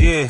Yeah,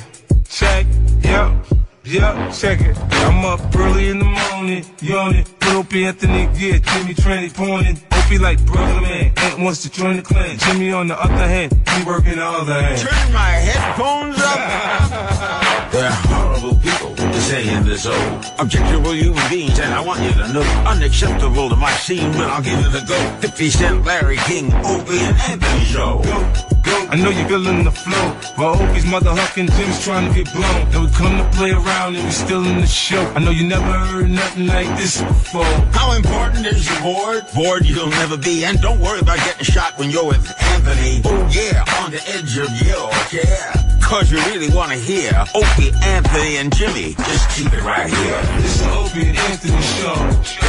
check, yep, check it. I'm up early in the morning, yawning. Put Opie Anthony, yeah, Jimmy Tranny pointing. Opie like brother man, Ant wants to join the clan. Jimmy on the other hand, he working the other hand. Turn my headphones up. They're horrible people to say in this old. Objectionable human beings, and I want you to know, unacceptable to my scene, but I'll give it a go. 50 Cent, Larry King, Opie and Anthony show. Go. I know you're feeling the flow, while Opie's mother hucking, Jim's trying to get blown. And we come to play around and we still in the show. I know you never heard nothing like this before. How important is your board? Bored you'll never be, and don't worry about getting shot when you're with Anthony. Oh yeah, on the edge of your chair. Cause you really want to hear Opie, Anthony, and Jimmy. Just keep it right here. This is the Opie and Anthony show.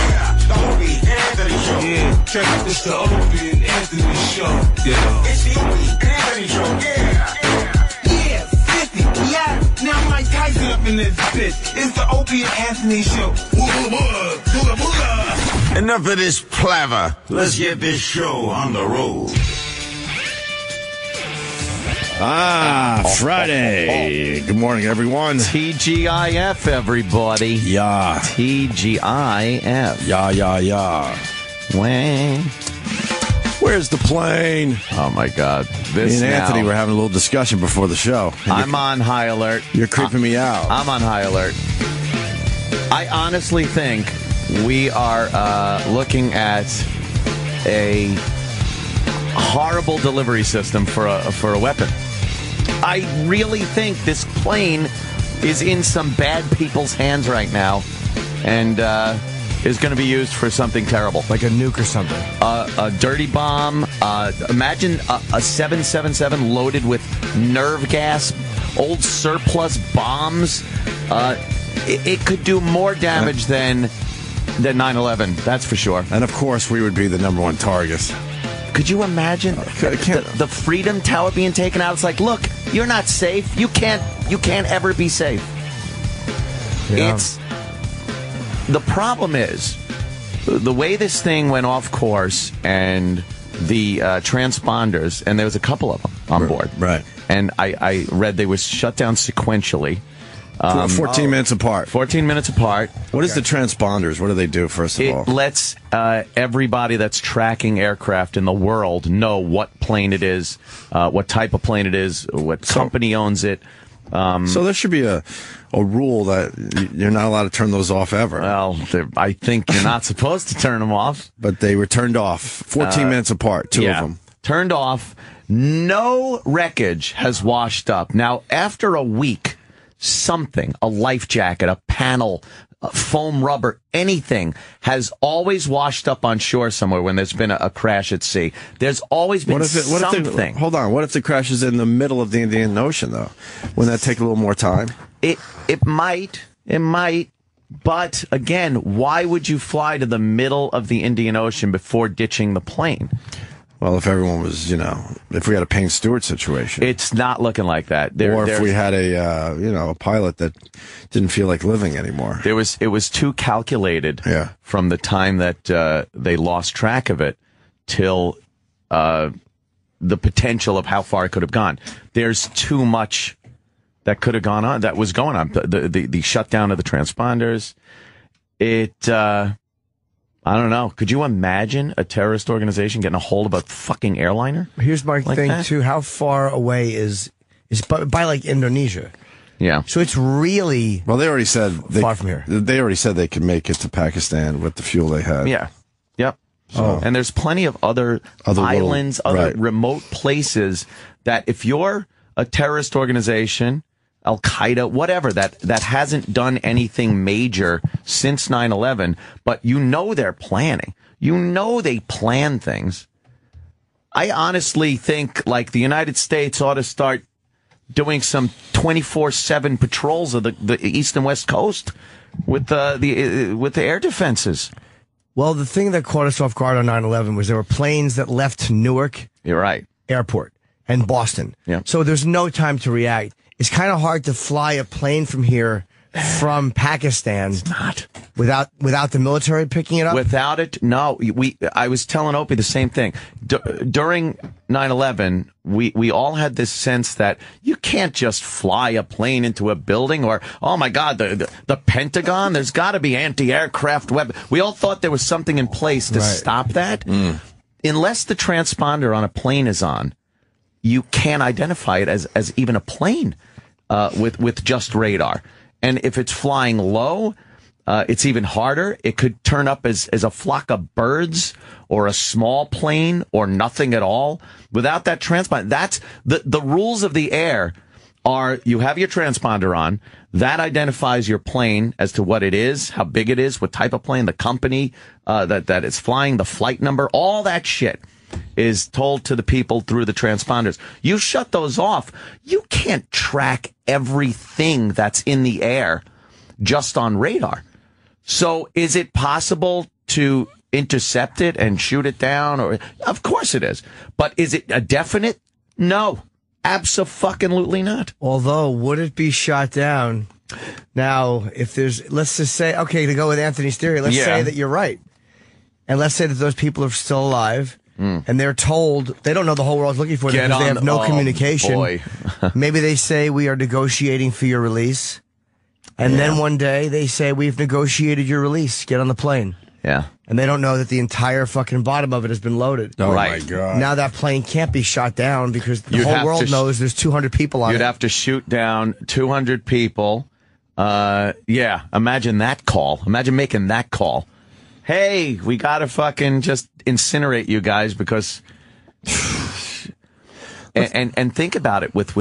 Yeah, the Opie and Anthony show. Yeah, check it. This is the Opie and Anthony show. Yeah. It's the Opie and Anthony show. Yeah, 50. Yeah. Now Mike Tyson up in this bitch. It's the Opie and Anthony show. Enough of this palaver. Let's get this show on the road. Friday. Good morning, everyone. TGIF, everybody. Yeah. TGIF. Yeah. Wang. Where's the plane? Oh, my God. Me and Anthony were having a little discussion before the show. I'm on high alert. You're creeping me out. I'm on high alert. I honestly think we are looking at a horrible delivery system for a weapon. I really think this plane is in some bad people's hands right now and is going to be used for something terrible. Like a nuke or something. A dirty bomb. Imagine a 777 loaded with nerve gas, old surplus bombs. It could do more damage than 9/11, that's for sure. And, of course, we would be the number one target. Could you imagine the Freedom Tower being taken out? It's like, look, you're not safe. You can't ever be safe. Yeah. The problem is the way this thing went off course and the transponders, and there was a couple of them on board. Right. And I read they were shut down sequentially. 14 minutes apart. 14 minutes apart. What is the transponders? What do they do, first of all? It lets everybody that's tracking aircraft in the world know what plane it is, what type of plane it is, what company owns it. So there should be a rule that you're not allowed to turn those off ever. Well, I think you're not supposed to turn them off. But they were turned off 14 minutes apart, two of them. Turned off. No wreckage has washed up. Now, after a week, something, a life jacket, a panel, foam rubber, anything has always washed up on shore somewhere when there's been a crash at sea. There's always been something. Hold on. What if the crash is in the middle of the Indian Ocean, though? Wouldn't that take a little more time? It might. But, again, why would you fly to the middle of the Indian Ocean before ditching the plane? Well, if everyone was, if we had a Payne Stewart situation. It's not looking like that. Or if we had a pilot that didn't feel like living anymore. It was too calculated from the time that they lost track of it till the potential of how far it could have gone. There's too much that could have gone on, that was going on. The shutdown of the transponders. I don't know. Could you imagine a terrorist organization getting a hold of a fucking airliner? Here's my thing, that? too. How far away is by like Indonesia? Yeah. So it's really they already said far from here. They already said they could make it to Pakistan with the fuel they had. Yeah. Yep. And there's plenty of other islands, remote places that if you're a terrorist organization, Al-Qaeda, whatever, that hasn't done anything major since 9/11, but they're planning. They plan things. I honestly think, like, the United States ought to start doing some 24/7 patrols of the east and west coast with the air defenses. Well, the thing that caught us off guard on 9/11 was there were planes that left Newark You're right. Airport and Boston. Yeah. So there's no time to react. It's kind of hard to fly a plane from here from Pakistan. It's not. Without the military picking it up? Without it, no. I was telling Opie the same thing. During 9/11, we all had this sense that you can't just fly a plane into a building or, oh my God, the Pentagon, there's got to be anti-aircraft weapons. We all thought there was something in place to stop that. Unless the transponder on a plane is on, you can't identify it as even a plane with just radar. And if it's flying low, it's even harder. It could turn up as a flock of birds or a small plane or nothing at all. Without that transponder, that's the rules of the air are you have your transponder on. That identifies your plane as to what it is, how big it is, what type of plane, the company that it's flying, the flight number, all that shit is told to the people through the transponders. You shut those off, you can't track everything that's in the air just on radar. So is it possible to intercept it and shoot it down? Or of course it is. But is it a definite? No. Abso-fucking-lutely not. Although, would it be shot down? Now, if there's, let's just say, okay, to go with Anthony's theory, let's say that you're right. And let's say that those people are still alive. And they're told, they don't know the whole world's looking for them because they have no communication. Boy. Maybe they say, we are negotiating for your release. And then one day they say, we've negotiated your release. Get on the plane. Yeah. And they don't know that the entire fucking bottom of it has been loaded. Oh, my God. Now that plane can't be shot down because the whole world knows there's 200 people on it. You'd have to shoot down 200 people. Imagine that call. Imagine making that call. Hey, we got to fucking just incinerate you guys because... and think about it with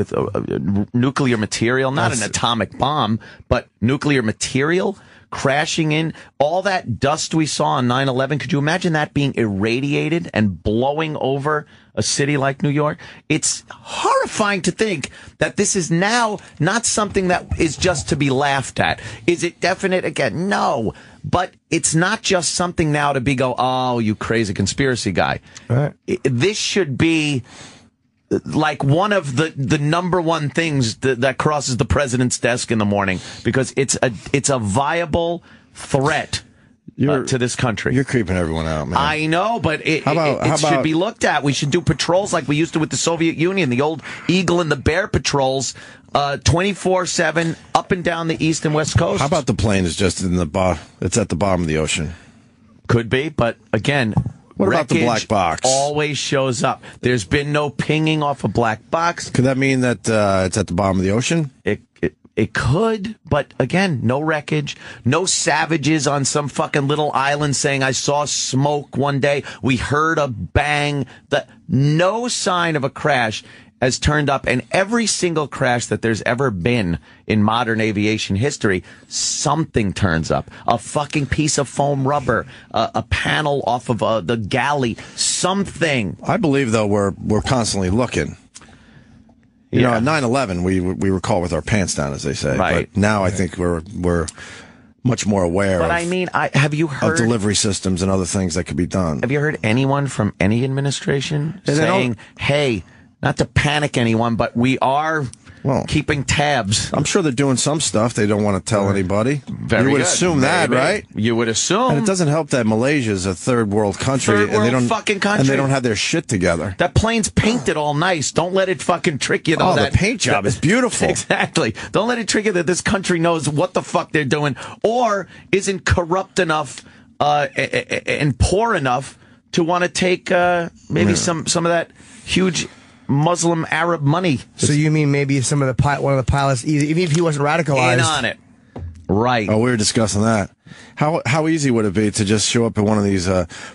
nuclear material, not an atomic bomb, but nuclear material crashing in, all that dust we saw on 9/11. Could you imagine that being irradiated and blowing over a city like New York? It's horrifying to think that this is now not something that is just to be laughed at. Is it definite again? No. But it's not just something now to be oh, you crazy conspiracy guy. Right. This should be like one of the number one things that crosses the president's desk in the morning because it's a viable threat to this country. You're creeping everyone out, man. I know, but it should be looked at. We should do patrols like we used to with the Soviet Union, the old Eagle and the Bear patrols, 24/7 up and down the East and West Coast. How about the plane is just in the bottom? It's at the bottom of the ocean. Could be, but again. What about the black box? Always shows up. There's been no pinging off a black box. Could that mean that it's at the bottom of the ocean? It could, but again, no wreckage, no savages on some fucking little island saying, I saw smoke one day, we heard a bang. No sign of a crash has turned up, and every single crash that there's ever been in modern aviation history, something turns up. A fucking piece of foam rubber, a panel off of the galley, something. I believe, though, we're constantly looking. You know, at 9/11, we were caught with our pants down, as they say. Right. But now I think we're much more aware but I mean, have you heard... of delivery systems and other things that could be done. Have you heard anyone from any administration saying, hey... Not to panic anyone, but we are keeping tabs. I'm sure they're doing some stuff they don't want to tell anybody. You would assume that, right? You would assume. And it doesn't help that Malaysia is a third world country. Fucking country. And they don't have their shit together. That plane's painted all nice. Don't let it fucking trick you, though. The paint job is beautiful. Exactly. Don't let it trick you that this country knows what the fuck they're doing or isn't corrupt enough and poor enough to want to take maybe some of that huge... Muslim Arab money. So you mean maybe one of the pilots, even if he wasn't radicalized, in on it, right? Oh, we were discussing that. How easy would it be to just show up at one of these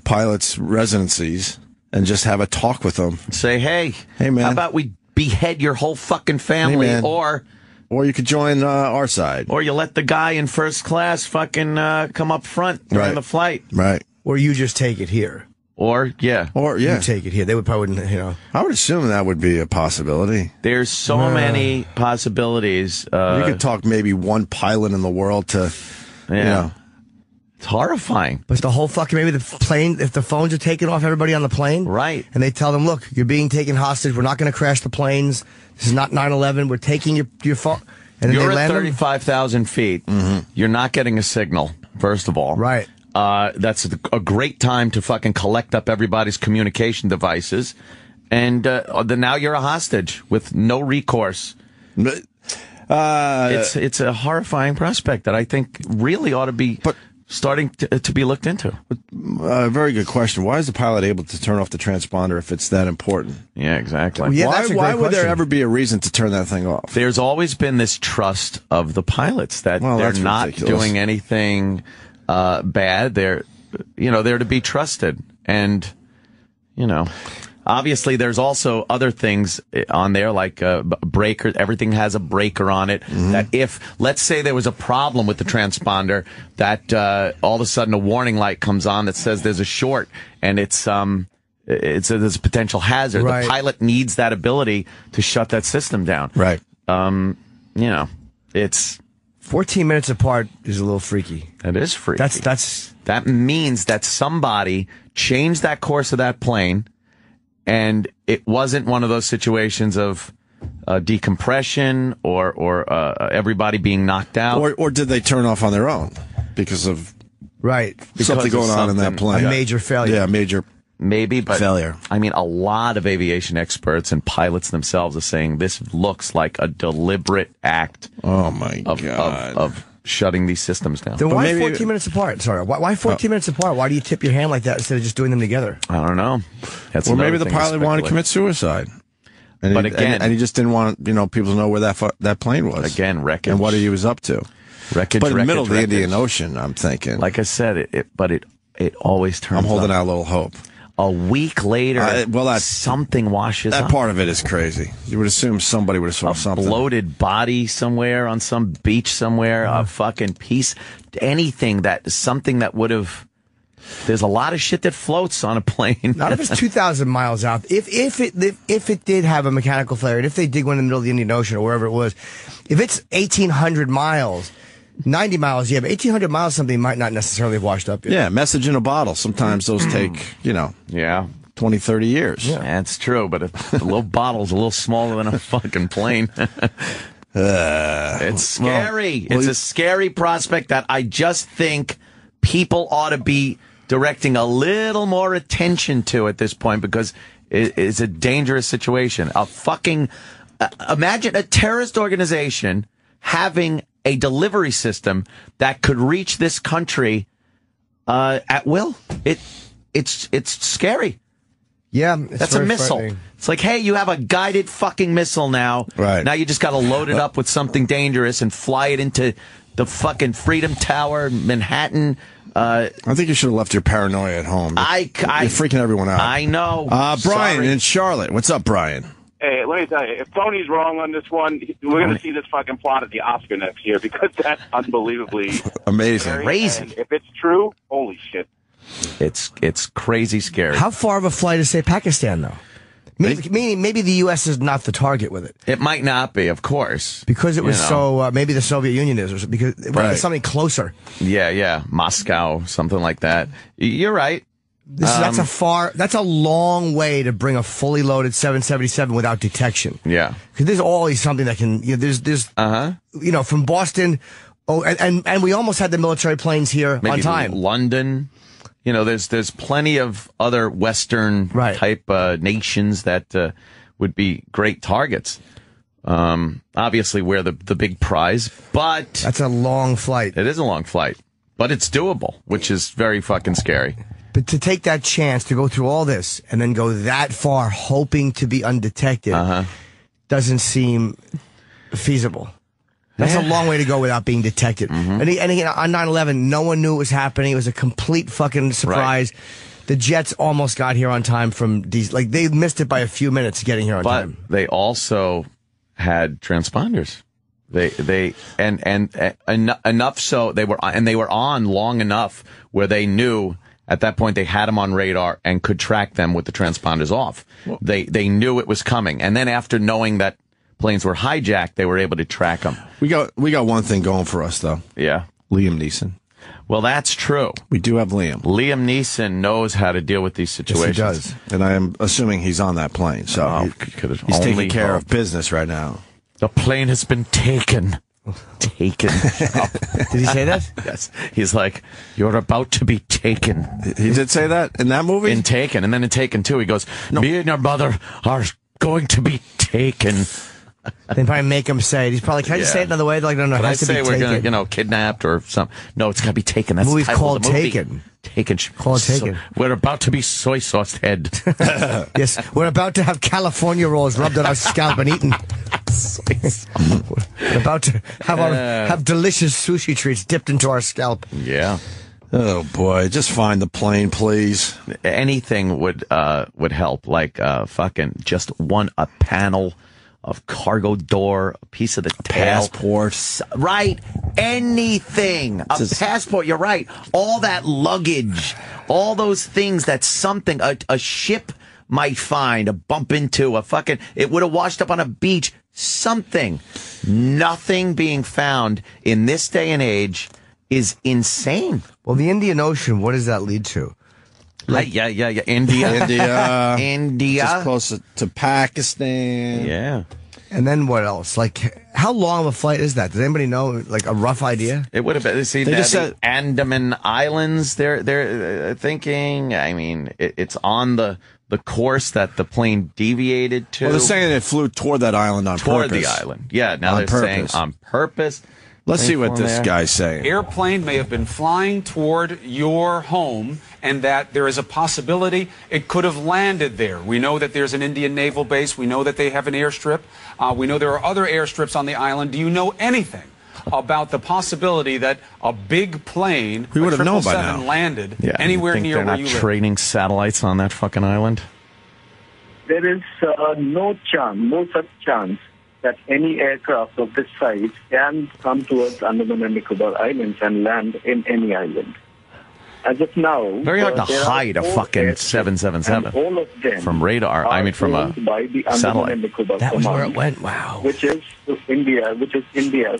pilots' residencies and just have a talk with them? Say, hey man, how about we behead your whole fucking family, or you could join our side, or you let the guy in first class fucking come up front during the flight, right? Or you just take it here. Or you take it here. They would probably, I would assume that would be a possibility. There's so many possibilities. You could talk maybe one pilot in the world to, It's horrifying. But the whole fucking, maybe the plane, if the phones are taken off everybody on the plane. Right. And they tell them, look, you're being taken hostage. We're not going to crash the planes. This is not 9/11. We're taking your phone. And then you're they at land 35,000 feet. Mm-hmm. You're not getting a signal, first of all. Right. That's a great time to fucking collect up everybody's communication devices. And now you're a hostage with no recourse. It's a horrifying prospect that I think really ought to be starting to be looked into. Very good question. Why is the pilot able to turn off the transponder if it's that important? Yeah, exactly. Well, yeah, why would there ever be a reason to turn that thing off? There's always been this trust of the pilots that they're not doing anything bad. They're to be trusted. And, obviously there's also other things on there like breakers. Everything has a breaker on it. Mm-hmm. That if, let's say there was a problem with the transponder, that all of a sudden a warning light comes on that says there's a short and there's a potential hazard. Right. The pilot needs that ability to shut that system down. Right. It's 14 minutes apart is a little freaky. It is freaky. That means that somebody changed that course of that plane, and it wasn't one of those situations of decompression or everybody being knocked out. Or did they turn off on their own because of something going on in that plane? A major failure. Yeah, major maybe, but failure. I mean, a lot of aviation experts and pilots themselves are saying this looks like a deliberate act. Oh my God! Of shutting these systems down. Then why 14 minutes apart? Sorry, why 14 minutes apart? Why do you tip your hand like that instead of just doing them together? I don't know. Or maybe the pilot wanted to commit suicide. And he just didn't want people to know where that plane was. Again, wreckage. And what he was up to. Wreckage, but in the middle of the wreckage. Indian Ocean, I'm thinking. Like I said, it always turns I'm holding up. out a little hope. A week later, something washes up. That part of it is crazy. You would assume somebody would have saw something. A bloated body somewhere on some beach somewhere, a fucking piece, something that would have... There's a lot of shit that floats on a plane. Not if it's 2,000 miles out. If it did have a mechanical failure, and if they dig one in the middle of the Indian Ocean or wherever it was, if it's 1,800 miles... 90 miles, yeah, but 1,800 miles, something might not necessarily have washed up yet. Yeah, message in a bottle. Sometimes those take, 20, 30 years. Yeah, that's true, but the little bottle's a little smaller than a fucking plane. It's scary. It's a scary prospect that I just think people ought to be directing a little more attention to at this point because it's a dangerous situation. Imagine a terrorist organization having a delivery system that could reach this country at will. It's scary. Yeah, that's a missile. It's like, hey, you have a guided fucking missile now. Right. Now you just got to load it up with something dangerous and fly it into the fucking Freedom Tower, Manhattan. I think you should have left your paranoia at home. You're freaking everyone out. I know. Brian in Charlotte. What's up, Brian? Hey, let me tell you, if Tony's wrong on this one, we're going to see this fucking plot at the Oscar next year because that's unbelievably amazing. Crazy. And if it's true, holy shit. It's crazy scary. How far of a flight is, say, Pakistan, though? Meaning maybe the U.S. is not the target with it. It might not be, of course. Because it was maybe the Soviet Union is, or because it's something closer. Yeah. Moscow, something like that. You're right. That's a long way to bring a fully loaded 777 without detection. Yeah. Because there's always something that can, from Boston, and we almost had the military planes here maybe on time. London. There's plenty of other Western type nations that would be great targets. Obviously, we're the big prize, but that's a long flight. It is a long flight, but it's doable, which is very fucking scary. But to take that chance to go through all this and then go that far hoping to be undetected doesn't seem feasible. That's a long way to go without being detected. Mm-hmm. And again, on 9/11, no one knew it was happening. It was a complete fucking surprise. Right. The jets almost got here on time from these. Like, they missed it by a few minutes getting here on time. But they also had transponders. They enough so they were on long enough where they knew at that point they had them on radar and could track them with the transponders off. Well, they knew it was coming, and then after knowing that planes were hijacked, they were able to track them. We got one thing going for us though. Yeah, Liam Neeson. Well, that's true. We do have Liam. Liam Neeson knows how to deal with these situations. Yes, he does. And I am assuming he's on that plane, so he's taking care of business right now. The plane has been taken. taken. Did he say that? Yes. He's like, you're about to be taken. He did say that in that movie? In Taken. And then in Taken 2, he goes, me and your mother are going to be taken. They probably make him say it. He's probably, can I just say it another way? Like, no, it has to be we're taken. Gonna, kidnapped or something? No, it's got to be taken. That's Movie's the title called of the movie. Taken. Taken. Called Taken. We're about to be soy sauced head. Yes, we're about to have California rolls rubbed on our scalp and eaten. We're about to have delicious sushi treats dipped into our scalp. Yeah. Oh boy, just find the plane, please. Anything would help. Like fucking just a panel of cargo door, a piece of the tail. Passport. Right. Anything. A passport, you're right. All that luggage, all those things that something, a ship might find, a bump into, it would have washed up on a beach, something. Nothing being found in this day and age is insane. Well, the Indian Ocean, what does that lead to? Yeah. India. Just close to Pakistan. Yeah. And then what else? Like, how long of a flight is that? Does anybody know, like, a rough idea? It would have been, see, the Andaman Islands, they're thinking, I mean, it's on the course that the plane deviated to. Well, they're saying it flew toward that island on purpose. Toward the island. Yeah, now they're saying on purpose. Let's see what this guy's saying. Airplane may have been flying toward your home, and that there is a possibility it could have landed there. We know that there's an Indian naval base. We know that they have an airstrip. We know there are other airstrips on the island. Do you know anything about the possibility that a big plane, we would have known by now, landed anywhere near where you live? They're not training satellites on that fucking island? There is no such chance that any aircraft of this size can come towards Andaman and Nicobar Islands and land in any island. As of now, very hard to hide a fucking 777 all of them from radar. I mean, from a satellite. That was where it went. Wow. Which is India.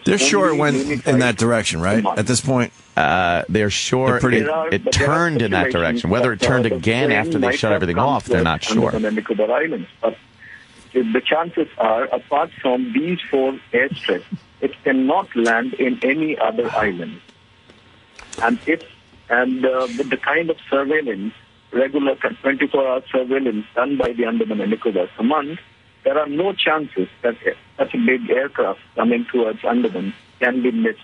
They're sure it went in that direction, right? At this point, they're sure it turned in that direction. Whether it turned again after they shut everything off, they're not sure. But the chances are, apart from these 4 airstrips, it cannot land in any other island. And with the kind of surveillance, regular 24-hour surveillance done by the Andaman and Nicobar Command, there are no chances that such a big aircraft coming towards Andaman can be missed.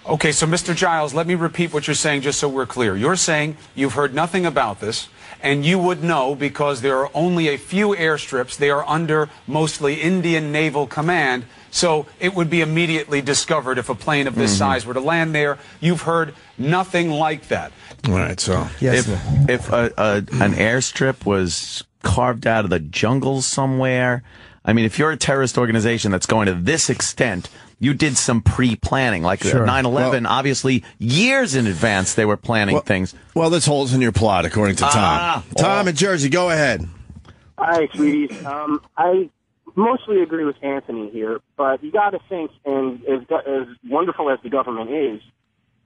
Okay, so Mr. Giles, let me repeat what you're saying just so we're clear. You're saying you've heard nothing about this, and you would know because there are only a few airstrips. They are under mostly Indian Naval Command, so it would be immediately discovered if a plane of this size were to land there. You've heard nothing like that. All right, so yes, if an airstrip was carved out of the jungle somewhere, I mean, if you're a terrorist organization that's going to this extent, you did some pre-planning, like 9/11. Obviously, years in advance they were planning things. Well, there's holes in your plot, according to Tom. Tom in Jersey, go ahead. Hi, sweeties. I mostly agree with Anthony here, but you got to think, and as wonderful as the government is,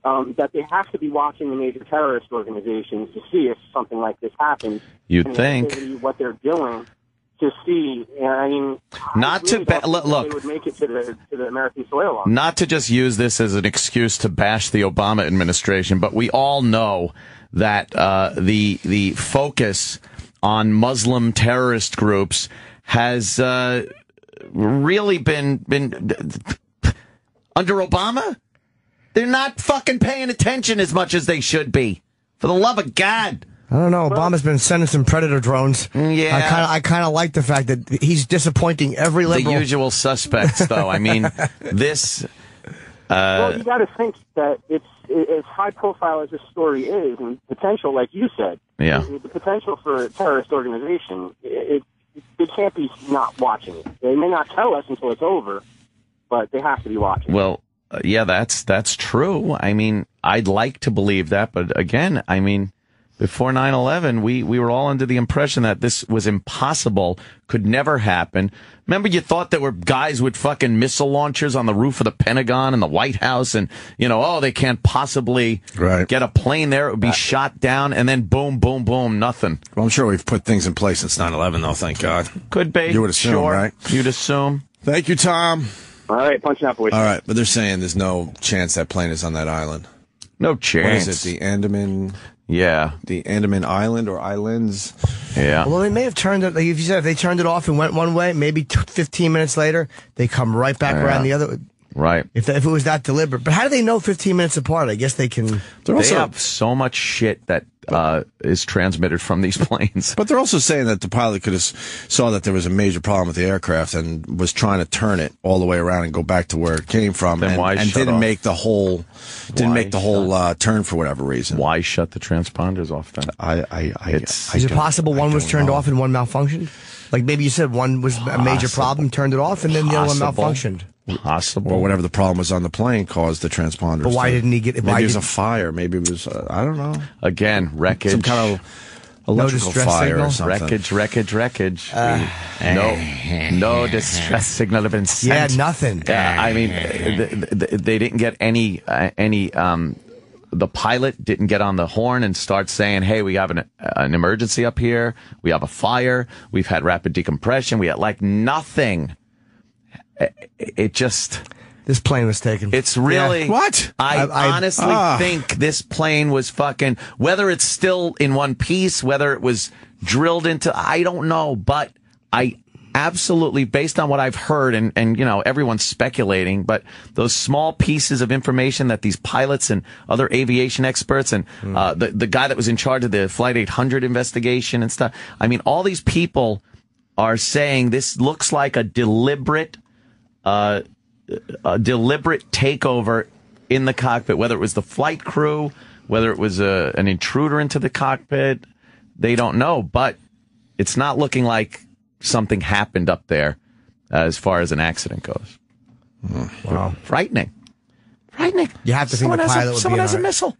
that they have to be watching the major terrorist organizations to see if something like this happens. You'd think what they're doing. To see, I mean, not to look. They would make it to the American soil. Not to just use this as an excuse to bash the Obama administration, but we all know that the focus on Muslim terrorist groups has really been under Obama. They're not fucking paying attention as much as they should be. For the love of God. I don't know. Obama's been sending some Predator drones. Yeah. I kind of like the fact that he's disappointing every liberal. The usual suspects, though. I mean, this... well, you got to think that it's as high profile as this story is, and potential, like you said, the potential for a terrorist organization, they can't be not watching it. They may not tell us until it's over, but they have to be watching. Well, yeah, that's true. I mean, I'd like to believe that, but again, I mean... Before 9/11, we were all under the impression that this was impossible, could never happen. Remember, you thought there were guys with fucking missile launchers on the roof of the Pentagon and the White House, and, they can't possibly get a plane there. It would be shot down, and then boom, boom, boom, nothing. Well, I'm sure we've put things in place since 9/11, though, thank God. Could be. You would assume, right? You'd assume. Thank you, Tom. All right, punching out, boys. All right, but they're saying there's no chance that plane is on that island. No chance. What is it, the Andaman? Yeah. The Andaman Island or Islands? Yeah. Well, they may have turned it, like if you said, if they turned it off and went one way, maybe 15 minutes later, they come right back around the other. Right. If it was that deliberate. But how do they know 15 minutes apart? I guess they can. They have so much shit that is transmitted from these planes. But they're also saying that the pilot could have saw that there was a major problem with the aircraft and was trying to turn it all the way around and go back to where it came from, Then why and shut didn't off? make the whole turn for whatever reason. Why shut the transponders off then? Is it possible one was turned off and one malfunctioned? Like maybe you said one was a major problem, turned it off, and then the other one malfunctioned. Possible. Or whatever the problem was on the plane caused the transponders. But why didn't he get it? Maybe it was a fire. Maybe it was, I don't know. Again, wreckage. Some kind of electrical fire or something. Wreckage. No distress signal have been sent. Yeah, nothing. I mean, they didn't get any. The pilot didn't get on the horn and start saying, "Hey, we have an emergency up here. We have a fire. We've had rapid decompression. We had nothing." It just. This plane was taken. It's really what I honestly think this plane was fucking. Whether it's still in one piece, whether it was drilled into, I don't know. But I absolutely, based on what I've heard, and everyone's speculating, but those small pieces of information that these pilots and other aviation experts and the guy that was in charge of the Flight 800 investigation and stuff. I mean, all these people are saying this looks like a deliberate takeover in the cockpit, whether it was the flight crew, whether it was an intruder into the cockpit, they don't know. But it's not looking like something happened up there as far as an accident goes. Wow. Frightening. You have to think the pilot someone has a missile.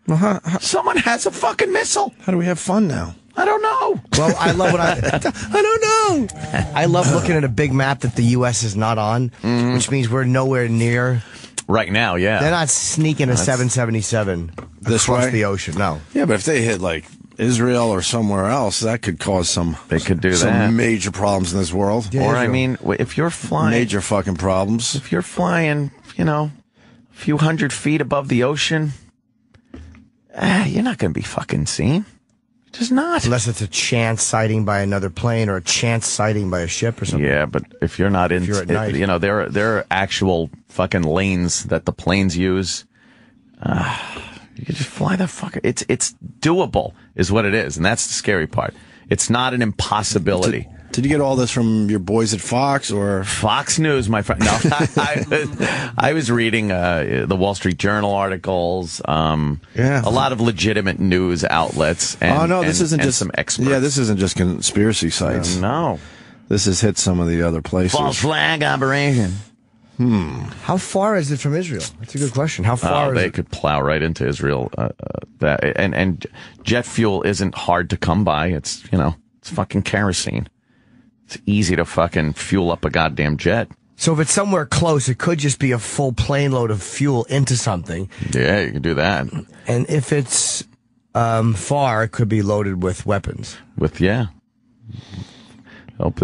Someone has a fucking missile. How do we have fun now? I don't know. Well, I love I don't know. I love looking at a big map that the U.S. is not on, which means we're nowhere near. Right now, yeah. They're not sneaking a 777 this across way? the ocean. No. Yeah, but if they hit Israel or somewhere else, that could cause some. They could do some major problems in this world. Yeah, or I mean, if you're flying, major fucking problems. If you're flying, a few hundred feet above the ocean, you're not going to be fucking seen. Just not. Unless it's a chance sighting by another plane or a chance sighting by a ship or something. Yeah, but if you're not in, at night. there are actual fucking lanes that the planes use. You can just fly the fucker. It's doable, is what it is, and that's the scary part. It's not an impossibility. Did you get all this from your boys at Fox or Fox News, my friend? No, I was reading the Wall Street Journal articles. A lot of legitimate news outlets. And, this isn't just some experts. Yeah, this isn't just conspiracy sites. No, this has hit some of the other places. False flag operation. How far is it from Israel? That's a good question. How far is they it? could plow right into Israel. And jet fuel isn't hard to come by. It's it's fucking kerosene. It's easy to fucking fuel up a goddamn jet. So if it's somewhere close, it could just be a full plane load of fuel into something. Yeah, you can do that. And if it's far, it could be loaded with weapons. There's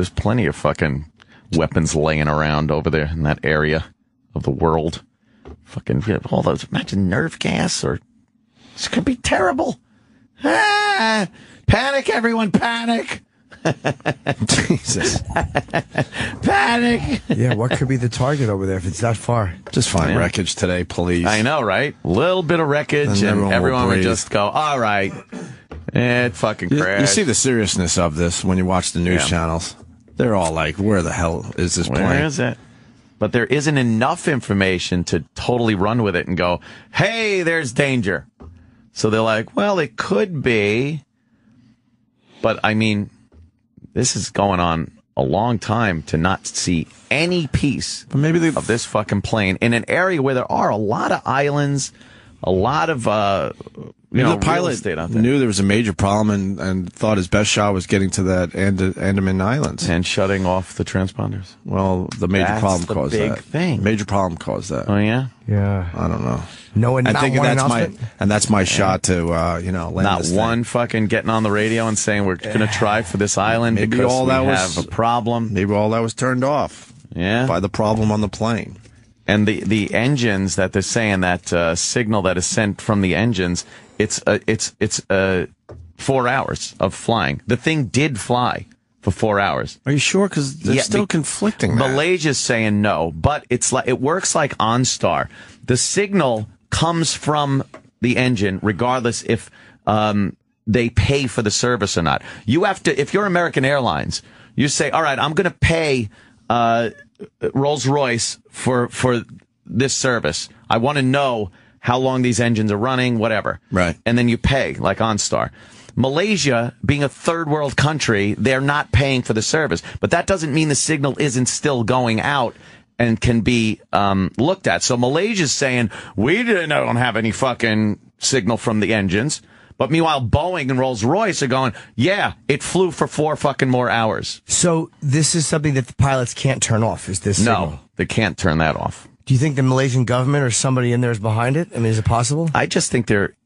plenty of fucking weapons laying around over there in that area of the world. Fucking all those, imagine nerve gas, or this could be terrible. Panic, everyone, panic. Jesus. Panic. Yeah, what could be the target over there if it's that far? Just find wreckage today, please. I know, right? A little bit of wreckage, and everyone would just go, all right, it fucking crashed. You see the seriousness of this when you watch the news channels. They're all like, where the hell is this plane? Where is it? But there isn't enough information to totally run with it and go, hey, there's danger. So they're like, well, it could be. But, I mean, this is going on a long time to not see any piece of this fucking plane in an area where there are a lot of islands, a lot of the pilot knew there was a major problem and thought his best shot was getting to that Andaman Islands and shutting off the transponders. Well, the major problem caused that. Big thing. Major problem caused that. Oh yeah, yeah. I don't know. I think that's my shot to land not this one thing. fucking getting on the radio and saying we're going to try for this island maybe because all that we was have a problem. Maybe all that was turned off. Yeah, by the problem on the plane. And the engines that they're saying, that signal that is sent from the engines, it's 4 hours of flying. The thing did fly for 4 hours. Are you sure? Because they're still conflicting. Malaysia's saying no, but it works like OnStar. The signal comes from the engine, regardless if they pay for the service or not. You have to, if you're American Airlines, you say, all right, I'm going to pay Rolls-Royce for this service. I want to know how long these engines are running, whatever. Right. And then you pay, like OnStar. Malaysia, being a third world country, they're not paying for the service. But that doesn't mean the signal isn't still going out and can be looked at. So Malaysia's saying, we don't have any fucking signal from the engines. But meanwhile, Boeing and Rolls-Royce are going, yeah, it flew for 4 fucking more hours. So this is something that the pilots can't turn off, is this signal? No, they can't turn that off. Do you think the Malaysian government or somebody in there is behind it? I mean, is it possible? I just think they're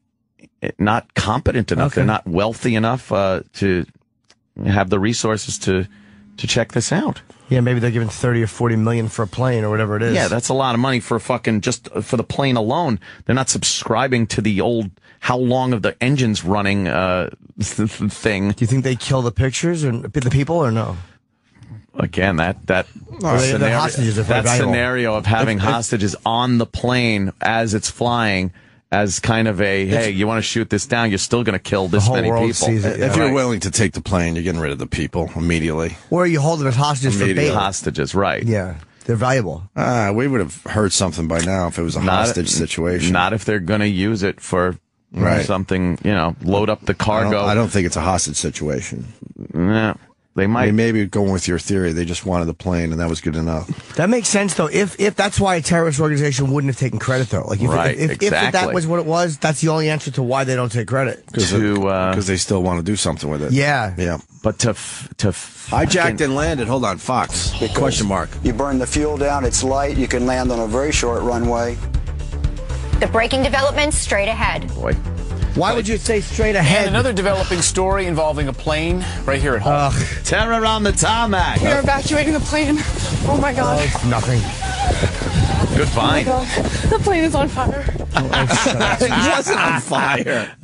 not competent enough. Okay. They're not wealthy enough to have the resources to check this out. Yeah, maybe they're giving 30 or 40 million for a plane or whatever it is. Yeah, that's a lot of money for just for the plane alone. They're not subscribing to the old how long of the engine's running thing. Do you think they kill the pictures or the people or no? Again, that scenario, scenario of having hostages on the plane as it's flying as kind of hey, you want to shoot this down, you're still going to kill this many people. If you're willing to take the plane, you're getting rid of the people immediately. Or you hold them as hostages for bait. Hostages, right. Yeah, they're valuable. We would have heard something by now if it was a hostage situation. Not if they're going to use it for something, load up the cargo. I don't think it's a hostage situation. Yeah. They might. Maybe going with your theory, they just wanted the plane, and that was good enough. That makes sense, though. If that's why a terrorist organization wouldn't have taken credit, though. Like, if that was what it was, that's the only answer to why they don't take credit. Because they still want to do something with it. Yeah. But to hijacked and landed. Hold on, Fox. Big question mark. You burn the fuel down. It's light. You can land on a very short runway. The breaking developments straight ahead. Boy. Why would you say straight ahead? And another developing story involving a plane right here at home. Terror on the tarmac. We're evacuating the plane. Oh my God. Nothing. Good find. Oh my God. The plane is on fire. It wasn't on fire.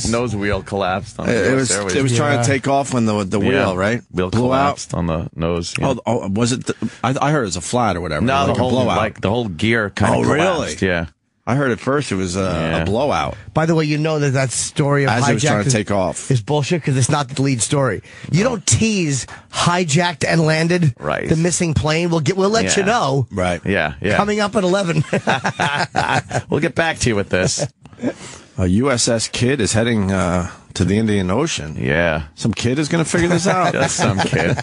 Nose wheel collapsed. It was trying to take off when the wheel, right? Wheel blew collapsed out on the nose. Yeah. Oh, was it? I heard it was a flat or whatever. No, like the whole blowout. the whole gear kind of collapsed. Really? Yeah. I heard at first it was a blowout. By the way, you know that story of as hijacked it was trying to take off is bullshit because it's not the lead story. You don't tease hijacked and landed. Right. The missing plane. We'll let you know. Right. Yeah. Coming up at 11. We'll get back to you with this. A USS Kidd is heading to the Indian Ocean. Yeah. Some kid is going to figure this out. That's some kid.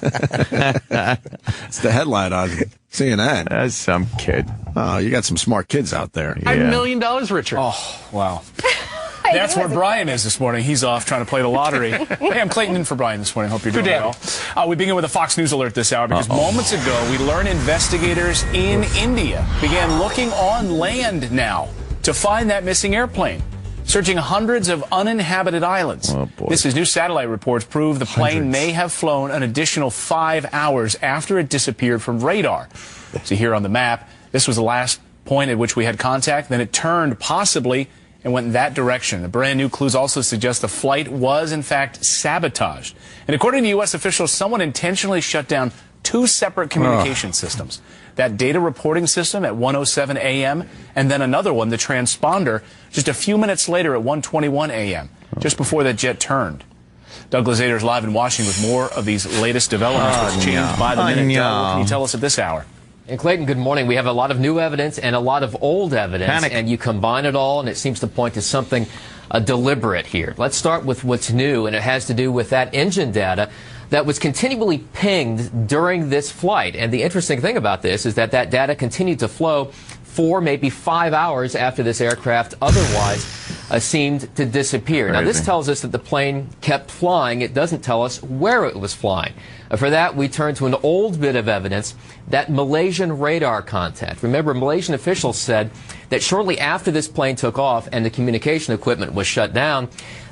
It's the headline on CNN. That's some kid. Oh, you got some smart kids out there. Yeah. $1 million richer. Oh, wow. That's where Brian is this morning. He's off trying to play the lottery. Hey, I'm Clayton in for Brian this morning. Hope you're doing well. We begin with a Fox News alert this hour because moments ago we learned investigators in India began looking on land now to find that missing airplane, searching hundreds of uninhabited islands. Oh, boy. This is new satellite reports prove the plane may have flown an additional 5 hours after it disappeared from radar. See here on the map, this was the last point at which we had contact. Then it turned possibly and went in that direction. The brand new clues also suggest the flight was, in fact, sabotaged. And according to U.S. officials, someone intentionally shut down 2 separate communication systems. That data reporting system at 1:07 a.m. and then another one, the transponder, just a few minutes later at 1:21 a.m., just before that jet turned. Douglas Ader is live in Washington with more of these latest developments, which change by the minute. What can you tell us at this hour? And Clayton, good morning. We have a lot of new evidence and a lot of old evidence, and you combine it all, and it seems to point to something deliberate here. Let's start with what's new, and it has to do with that engine data that was continually pinged during this flight. And the interesting thing about this is that that data continued to flow 4, maybe 5 hours after this aircraft otherwise seemed to disappear. Now, this tells us that the plane kept flying. It doesn't tell us where it was flying. For that, we turn to an old bit of evidence, that Malaysian radar contact. Remember, Malaysian officials said that shortly after this plane took off and the communication equipment was shut down,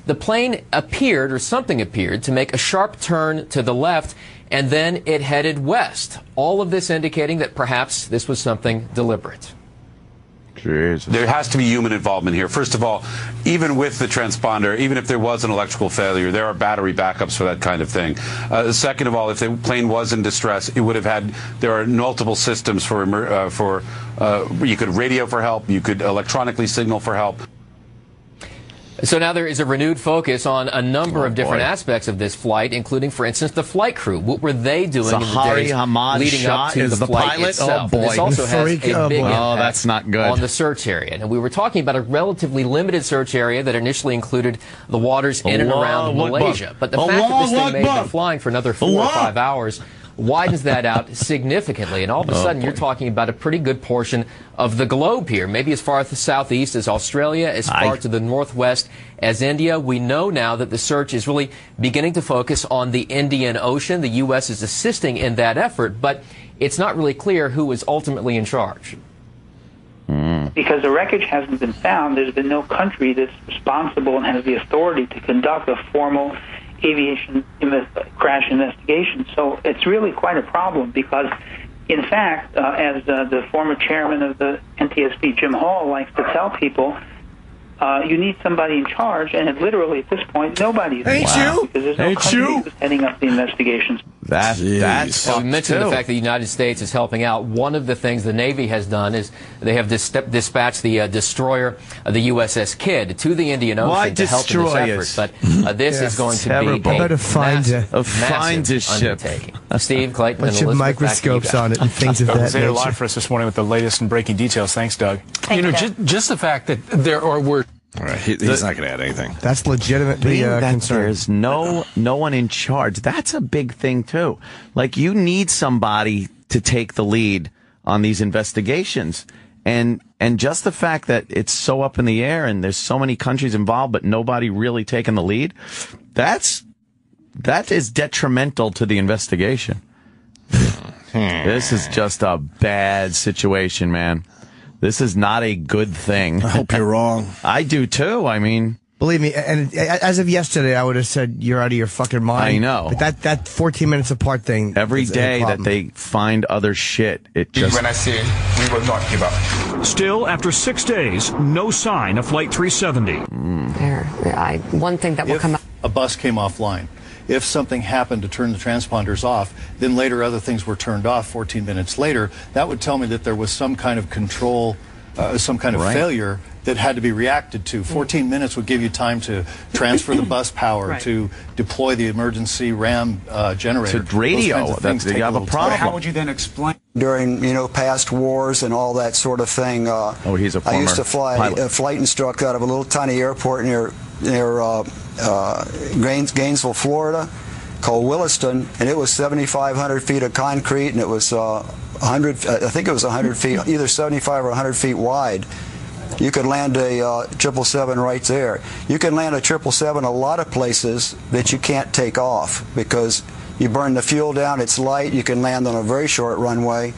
the plane appeared, or something appeared, to make a sharp turn to the left and then it headed west. All of this indicating that perhaps this was something deliberate. Jesus. There has to be human involvement here. First of all, even with the transponder, even if there was an electrical failure, there are battery backups for that kind of thing. Second of all, if the plane was in distress, it would have had. There are multiple systems for you could radio for help, you could electronically signal for help. So now there is a renewed focus on a number of different aspects of this flight, including, for instance, the flight crew. What were they doing in the days leading up to the flight itself? Oh, boy. This also has a big impact that's not good. on the search area. And we were talking about a relatively limited search area that initially included the waters in and around Malaysia. But the fact that this thing may have been flying for another 4 or 5 hours widens that out significantly, and all of a sudden you're talking about a pretty good portion of the globe here, maybe as far as the southeast as Australia, as far to the northwest as India. We know now that the search is really beginning to focus on the Indian Ocean. The U.S. is assisting in that effort, but it's not really clear who is ultimately in charge. Because the wreckage hasn't been found, there's been no country that's responsible and has the authority to conduct a formal aviation crash investigation. So it's really quite a problem because, in fact, as the former chairman of the NTSB, Jim Hall, likes to tell people, you need somebody in charge, and literally at this point, nobody's in charge because there's no country that's heading up the investigations. That's so we mentioned the fact that the United States is helping out. One of the things the Navy has done is they have dispatched the destroyer, the USS Kidd, to the Indian Ocean to help in this effort. But this is going to be a massive undertaking. Steve, Clayton, bunch and of microscopes on it and things of that nature. They're live for us this morning with the latest and breaking details. Thanks, Doug. Just the fact that there were. All right, he's not going to add anything. That's legitimately concerned. There's no one in charge. That's a big thing too. Like, you need somebody to take the lead on these investigations, and just the fact that it's so up in the air and there's so many countries involved, but nobody really taking the lead. That is detrimental to the investigation. This is just a bad situation, man. This is not a good thing. I hope you're wrong. I do too. I mean, believe me, and as of yesterday, I would have said you're out of your fucking mind. I know. But that 14 minutes apart thing. Every day that they find other shit, it just. When I say we will not give up. Still, after 6 days, no sign of Flight 370. One thing that will come up. A bus came offline. If something happened to turn the transponders off, then later other things were turned off 14 minutes later, that would tell me that there was some kind of control, some kind of failure that had to be reacted to. 14 minutes would give you time to transfer the bus power, to deploy the emergency RAM generator. To radio, that's you have a problem. How would you then explain? During, past wars and all that sort of thing. He's a former I used to fly pilot. a flight instructor out of a little tiny airport near Gainesville, Florida, called Williston, and it was 7,500 feet of concrete, and it was 100. I think it was 100 feet, either 75 or 100 feet wide. You could land a 777 right there. You can land a 777 a lot of places that you can't take off because you burn the fuel down. It's light. You can land on a very short runway.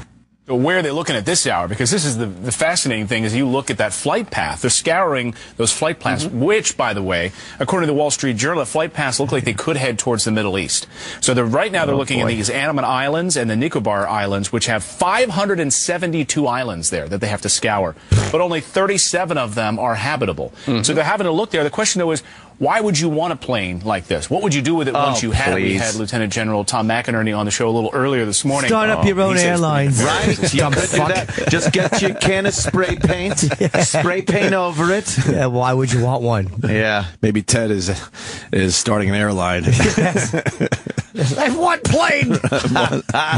So where are they looking at this hour? Because this is the fascinating thing is you look at that flight path. They're scouring those flight paths, which, by the way, according to the Wall Street Journal, the flight paths look like they could head towards the Middle East. So right now they're looking at these Andaman Islands and the Nicobar Islands, which have 572 islands there that they have to scour. But only 37 of them are habitable. So they're having to look there. The question, though, is why would you want a plane like this? What would you do with it once you had it? We had Lieutenant General Tom McInerney on the show a little earlier this morning. Start up your own airlines. Right? You could do that. Just get your can of spray paint, spray paint over it. Yeah, why would you want one? Yeah, maybe Ted is starting an airline. I have one plane.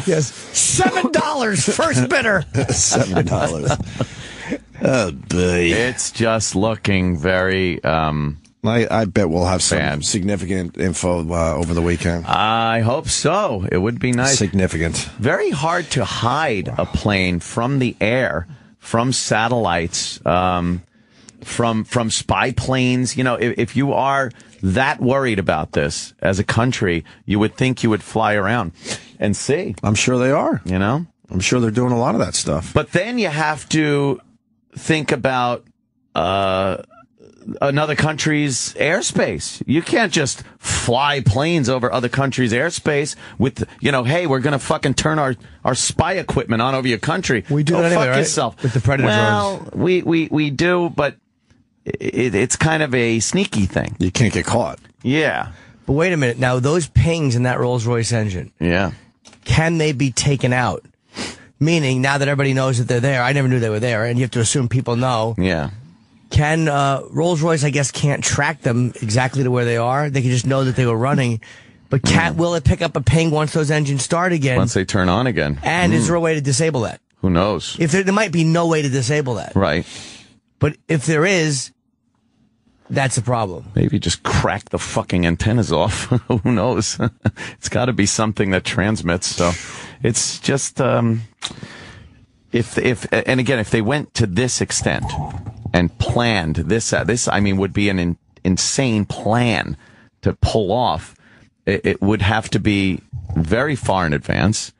Yes, $7 first bidder. $7. Oh boy, it's just looking very. I bet we'll have some significant info over the weekend. I hope so. It would be nice. Significant. Very hard to hide a plane from the air, from satellites, from spy planes. If you are that worried about this as a country, you would think you would fly around and see. I'm sure they are. I'm sure they're doing a lot of that stuff. But then you have to think about another country's airspace. You can't just fly planes over other countries' airspace with, hey, we're going to fucking turn our spy equipment on over your country. We do that anyway, fuck right? yourself. With the Predator drones. We do, but it's kind of a sneaky thing. You can't get caught. Yeah. But wait a minute. Now, those pings in that Rolls-Royce engine, can they be taken out? Meaning, now that everybody knows that they're there, I never knew they were there, and you have to assume people know. Yeah. Can Rolls-Royce, I guess, can't track them exactly to where they are. They can just know that they were running. But will it pick up a ping once those engines start again? Once they turn on again. And is there a way to disable that? Who knows? If there might be no way to disable that. Right. But if there is, that's a problem. Maybe just crack the fucking antennas off. Who knows? It's got to be something that transmits. So it's just if they went to this extent and planned this would be an insane plan to pull off. It would have to be very far in advance,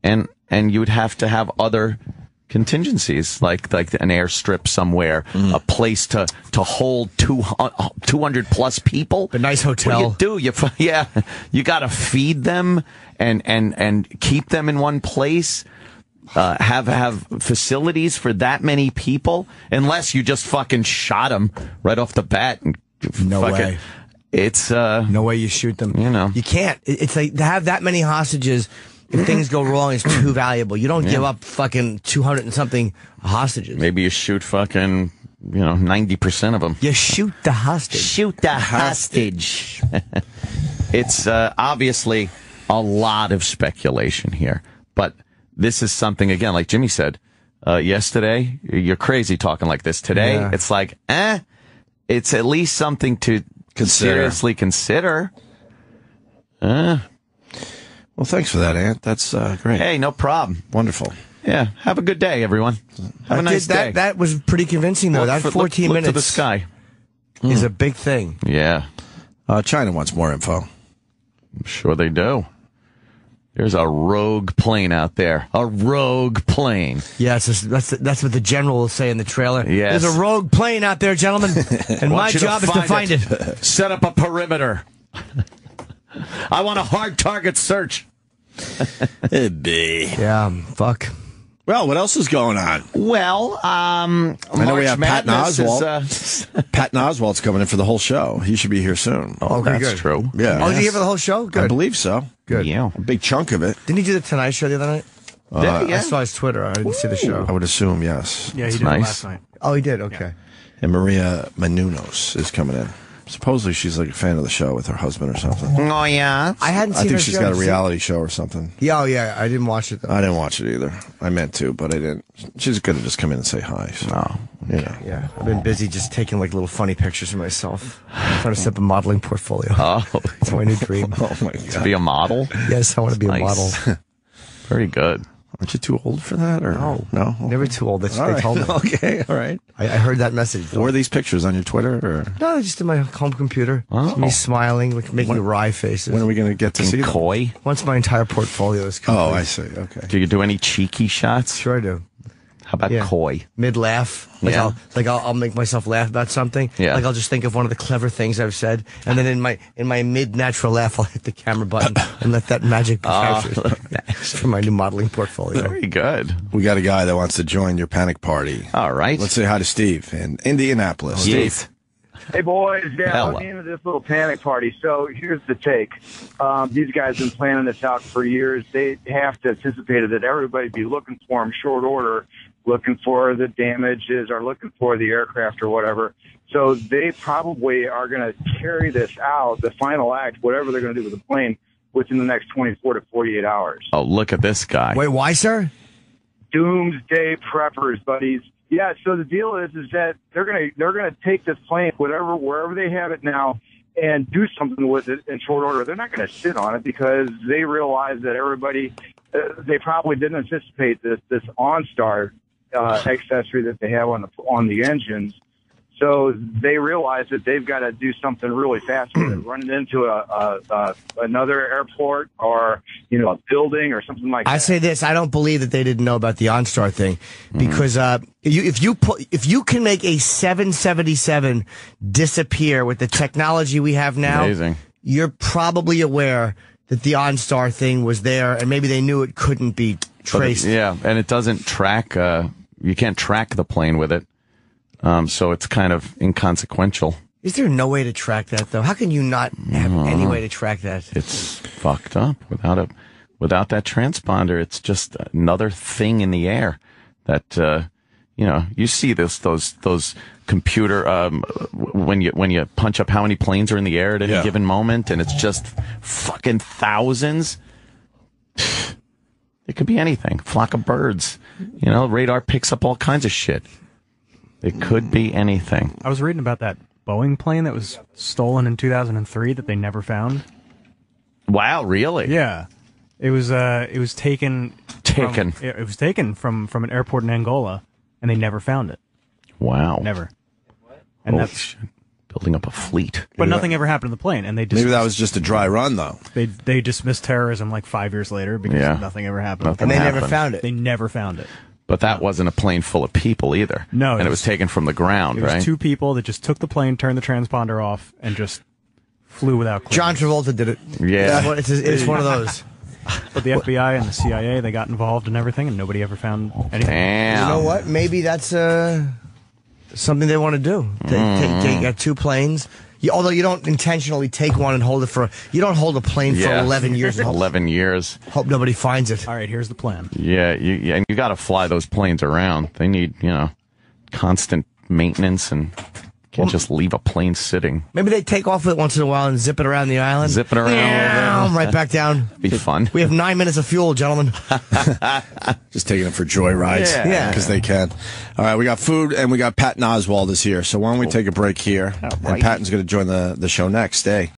and you would have to have other contingencies, like an airstrip somewhere, a place to hold 200 plus people. A nice hotel. What do you do? You got to feed them and keep them in one place. Have facilities for that many people, unless you just fucking shot them right off the bat. And way. It's no way you shoot them. You can't. It's like to have that many hostages. If things go wrong, it's too valuable. You don't give up fucking 200 and something hostages. Maybe you shoot fucking 90% of them. You shoot the hostage. Shoot the hostage. It's obviously a lot of speculation here, but this is something, again, like Jimmy said yesterday, you're crazy talking like this. Today, it's like, it's at least something to seriously consider. Well, thanks for that, Ant. That's great. Hey, no problem. Wonderful. Yeah, have a good day, everyone. Have a nice day. That was pretty convincing, though. That 14 minutes to the sky is a big thing. Yeah. China wants more info. I'm sure they do. There's a rogue plane out there. A rogue plane. Yes, that's what the general will say in the trailer. Yes. There's a rogue plane out there, gentlemen, and my job is to find it. Set up a perimeter. I want a hard target search. Yeah, fuck. Well, what else is going on? Well, I know we have Patton Oswalt. Patton Oswalt's coming in for the whole show. He should be here soon. Oh, that's true. Yeah. Oh, is he here for the whole show? Good. I believe so. Good. Yeah. A big chunk of it. Didn't he do the Tonight Show the other night? I saw his Twitter. I didn't see the show. I would assume, yes. Yeah, he did nice. it last night. Oh, he did? Okay. Yeah. And Maria Menounos is coming in. Supposedly she's like a fan of the show with her husband or something. Oh, yeah? I hadn't seen I think her she's show. got a reality show or something. Yeah, oh, yeah. I didn't watch it, though. I didn't watch it either. I meant to, but I didn't. She's going to just come in and say hi. So, Yeah. I've been busy just taking like little funny pictures of myself. Trying to set up a modeling portfolio. Oh. It's my new dream. Oh, my God. To be a model? Yes, I want to be a model. Very good. Aren't you too old for that? Or No. Never too old. That's what they told me. Okay, all right. I heard that message. Though. Were these pictures on your Twitter? Or? No, just in my home computer. Oh. Me smiling, making wry faces. When are we going to get to see them? Coy? Once my entire portfolio is complete. Oh, I see. Okay. Do you do any cheeky shots? Sure I do. How about coy? Mid-laugh. I'll make myself laugh about something. Yeah. Like I'll just think of one of the clever things I've said, and then in my mid-natural laugh, I'll hit the camera button and let that magic be captured for my new modeling portfolio. Very good. We got a guy that wants to join your panic party. All right. Let's say hi to Steve in Indianapolis. Steve. Hey, boys. Yeah, Hello. I'm into this little panic party. So here's the take. These guys have been planning this out for years. They have to anticipate that everybody be looking for them short order, looking for the damages or looking for the aircraft or whatever. So they probably are going to carry this out, the final act, whatever they're going to do with the plane, within the next 24 to 48 hours. Oh, look at this guy. Wait, why, sir? Doomsday preppers, buddies. Yeah, so the deal is that they're gonna take this plane, wherever they have it now, and do something with it in short order. They're not going to sit on it because they realize that everybody, they probably didn't anticipate this OnStar accessory that they have on the engines. So they realize that they've got to do something really fast with it, running into another airport or, a building or something like that. I say this, I don't believe that they didn't know about the OnStar thing because if you can make a 777 disappear with the technology we have now, amazing. You're probably aware that the OnStar thing was there and maybe they knew it couldn't be traced. And it doesn't track, you can't track the plane with it. So it's kind of inconsequential. Is there no way to track that, though? How can you not have any way to track that? It's fucked up. Without that transponder, it's just another thing in the air that, you see those computer, when you punch up how many planes are in the air at any given moment, and it's just fucking thousands. It could be anything. Flock of birds. Radar picks up all kinds of shit. It could be anything. I was reading about that Boeing plane that was stolen in 2003 that they never found. Wow, really? Yeah. It was taken from an airport in Angola, and they never found it. Wow. Never. And that's shit. Building up a fleet. But nothing ever happened to the plane, and they maybe that was just a dry run, though. They dismissed terrorism like 5 years later because nothing ever happened. And they never found it. They never found it. But that wasn't a plane full of people either. No. And it was taken from the ground, right? It was right? 2 people that just took the plane, turned the transponder off, and just flew without clearance. John Travolta did it. Yeah. It's one of those. But the FBI and the CIA, they got involved in everything, and nobody ever found anything. Damn. You know what? Maybe that's something they want to do. They got 2 planes. Although you don't intentionally take one and hold it you don't hold a plane for 11 years. 11 years. Hope nobody finds it. All right, here's the plan. Yeah, and you got to fly those planes around. They need, constant maintenance and can't just leave a plane sitting. Maybe they take off with it once in a while and zip it around the island. Zip it around. Right back down. Be fun. We have 9 minutes of fuel, gentlemen. Just taking it for joy rides. Yeah. Because they can. All right, we got food and we got Patton Oswalt is here. So why don't we take a break here? And Patton's going to join the show next. Stay.